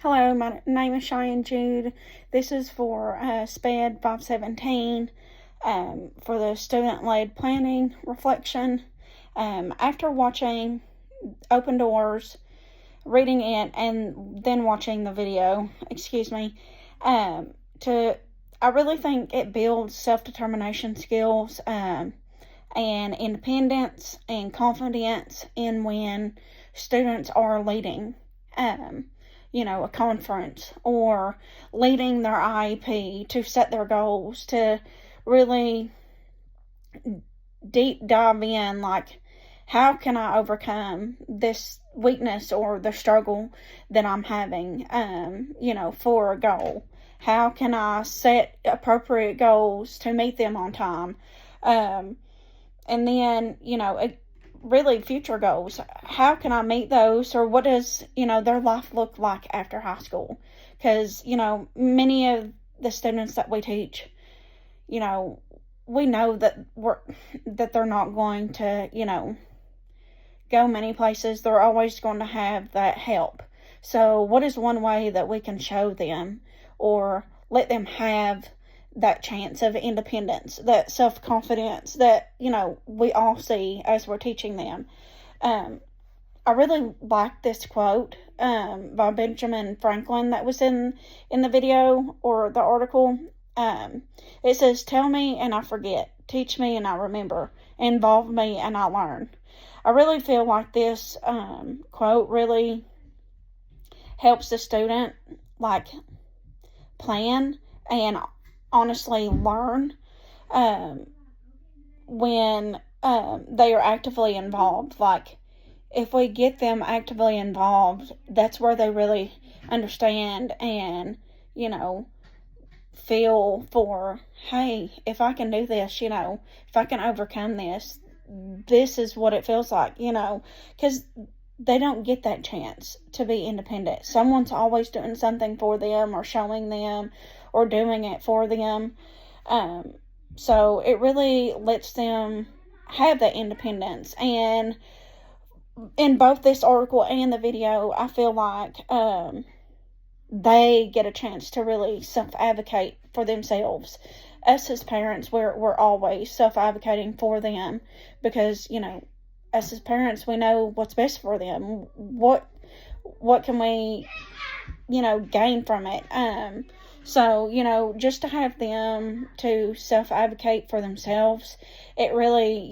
Hello, my name is Cheyenne Jude. This is for SPED 517 for the student-led planning reflection. After watching Open Doors, reading it, and then watching the video, I really think it builds self-determination skills and independence and confidence in when students are leading. A conference or leading their IEP to set their goals, to really deep dive in, like, how can I overcome this weakness or the struggle that I'm having, for a goal? How can I set appropriate goals to meet them on time? And then, really future goals. How can I meet those, or what does, their life look like after high school? Because, many of the students that we teach, we know that they're not going to, go many places. They're always going to have that help. So what is one way that we can show them or let them have that chance of independence, that self-confidence that, we all see as we're teaching them? I really like this quote by Benjamin Franklin that was in the video or the article. It says, "Tell me and I forget, teach me and I remember, involve me and I learn." I really feel like this quote really helps the student, like, plan and honestly learn when they are actively involved. Like, if we get them actively involved, that's where they really understand and, feel for, hey, if I can do this, if I can overcome this, this is what it feels like, because they don't get that chance to be independent. Someone's always doing something for them or showing them or doing it for them. So it really lets them have that independence. And in both this article and the video, I feel like they get a chance to really self-advocate for themselves. Us as parents, we're always self-advocating for them because, us as parents, we know what's best for them. What can we, gain from it? So, just to have them to self-advocate for themselves, it really,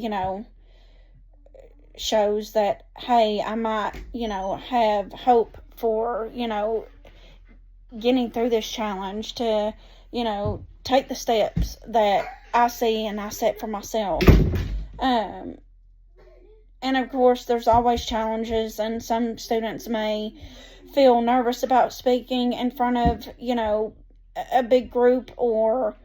shows that, hey, I might, have hope for, getting through this challenge, to, take the steps that I see and I set for myself. And of course, there's always challenges, and some students may feel nervous about speaking in front of, a big group, or,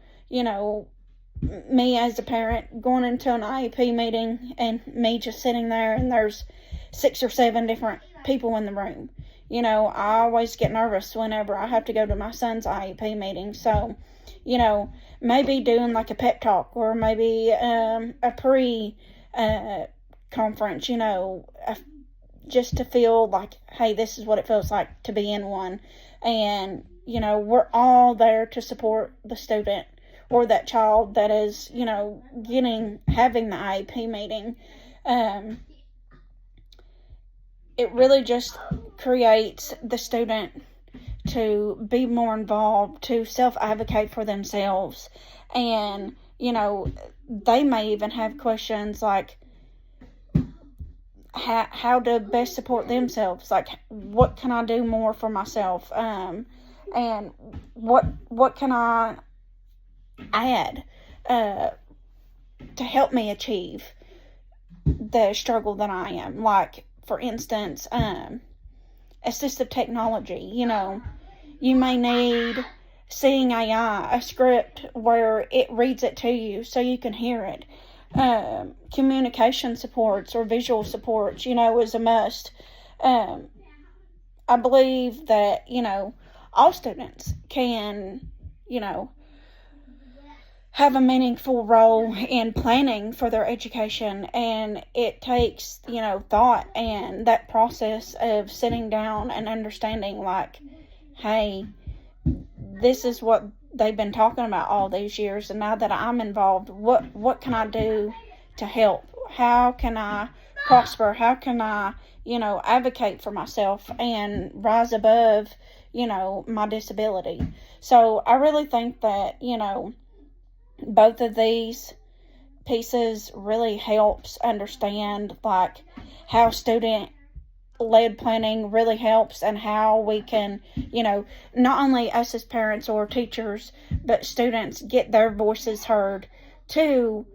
me as a parent going into an IEP meeting and me just sitting there and there's 6 or 7 different people in the room. I always get nervous whenever I have to go to my son's IEP meeting. So, maybe doing like a pep talk, or maybe a pre-conference, just to feel like, hey, this is what it feels like to be in one. And, we're all there to support the student or that child that is, having the IEP meeting. It really just creates the student to be more involved, to self-advocate for themselves. And, they may even have questions like how to best support themselves. Like, what can I do more for myself? And what can I add to help me achieve the struggle that I am? Like, for instance, assistive technology. You may need Seeing AI, a script where it reads it to you so you can hear it. Communication supports or visual supports, is a must. I believe that, all students can, have a meaningful role in planning for their education, and it takes, thought and that process of sitting down and understanding, like, hey, this is what they've been talking about all these years, and now that I'm involved, what can I do to help? How can I prosper? How can I, advocate for myself and rise above, my disability? So I really think that, both of these pieces really helps understand like how student led planning really helps, and how we can, not only us as parents or teachers, but students get their voices heard to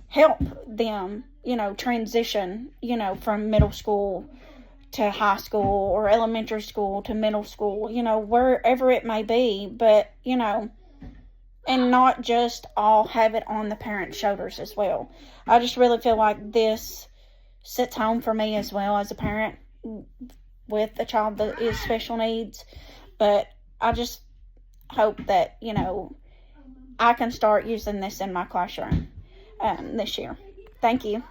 help them, transition, from middle school to high school, or elementary school to middle school, wherever it may be, but, and not just all have it on the parents' shoulders as well. I just really feel like this sits home for me as well as a parent with a child that is special needs. But I just hope that, I can start using this in my classroom this year. Thank you.